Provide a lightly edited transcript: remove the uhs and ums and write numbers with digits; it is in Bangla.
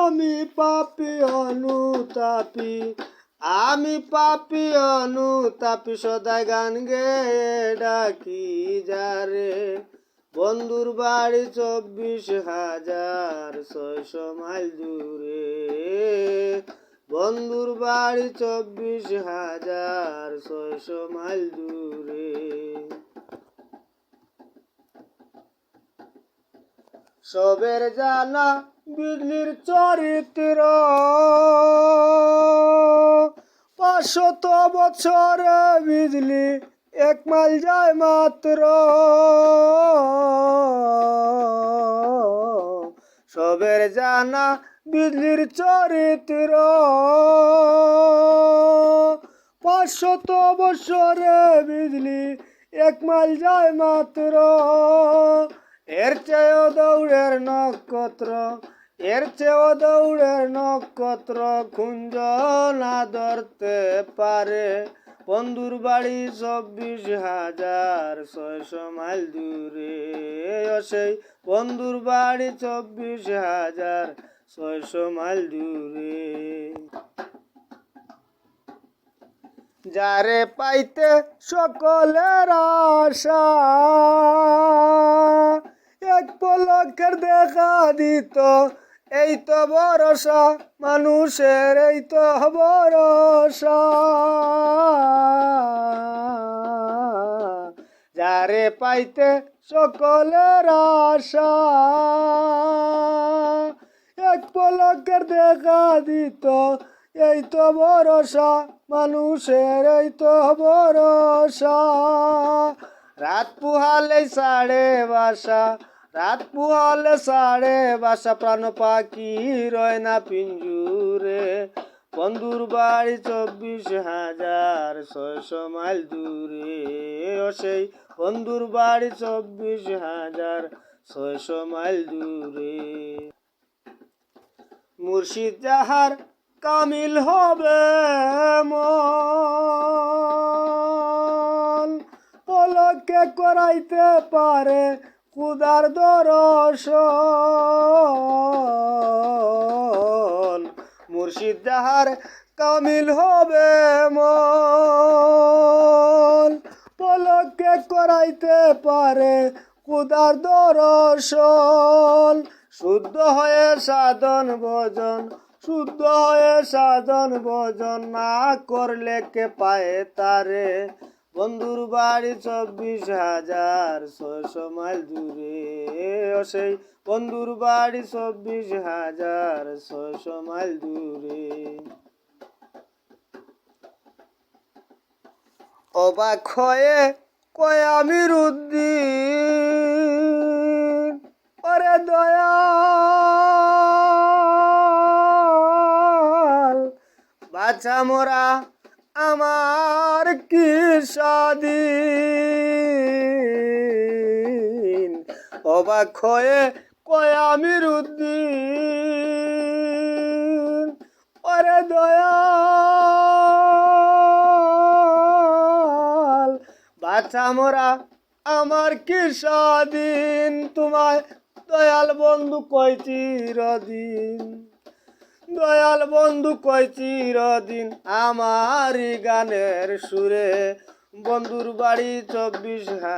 আমি পাপী অনুতাপী, আমি পাপী অনুতাপী, সদাই গান গেয়ে ডাকি যারে। বন্ধুর বাড়ি 24,600 মাইল দূরে, বন্ধুর বাড়ি 24,600 মাইল দূরে। সবের জানা বিজলির চরিত্র, 500 বছরে বিজলি 1 মাইল যায় মাত্র। সবের জানা বিজলির চরিত্র, 500 বছরে বিজলি 1 মাইল যায় মাত্র। এর চেয়েও দৌড়ের নক্ষত্র, এর চেয়েও দৌড়ের নক্ষত্র খুঞ্জ না ধরতে পারে। বন্ধুর বাড়ি 24,600 মাইল দূরে, সেই বন্ধুর বাড়ি 24,600 মাইল দূরে। যারে পাইতে সকলের আশা, এক পলকের দেখা দিত, এই তো ভরসা মানুষের, এই তো ভরসা। যারে পাইতে সকলের আশা, এক পলকের দেখা দিত, এই তো ভরসা মানুষের, এই তো ভরসা। রাত পুহালে সাড়ে বাসা, রাত পুহালে সাড়ে বাসা, প্রাণ পাখি রয় না পিঞ্জুরে। বন্ধুর বাড়ি 24,600 মাইল দূরে, সেই বন্ধুর বাড়ি 24,600 মাইল দূরে। মুর্শিদ যাহার কামিল হবে মন, পলকে করাইতে পারে খুদার দর্শন। মুর্শিদ যাহার কামিল হবে মন, পলকে করাইতে পারে খুদার দর্শন। শুদ্ধ হয়ে সাধন ভজন, শুদ্ধ হয়ে সাধন ভজন না করলে কে পায় তারে। বন্ধুর বাড়ি 24,600 মাইল দূরে, সেই বন্ধুর বাড়ি 24,600 মাইল দূরে। অবাক হয়ে কয় আমির উদ্দিন, ওরে দয়াল বাছা মোরা আমার কি স্বাধীন। অবাক হয়ে কয় আমির উদ্দিন, ওরে দয়াল বাছা মোরা আমার কি স্বাধীন। তোমায় দয়াল বন্ধু কই চিরদিন, দয়াল বন্ধু কই চিরদিন আমারই গানের সুরে। বন্ধুর বাড়ি 24,000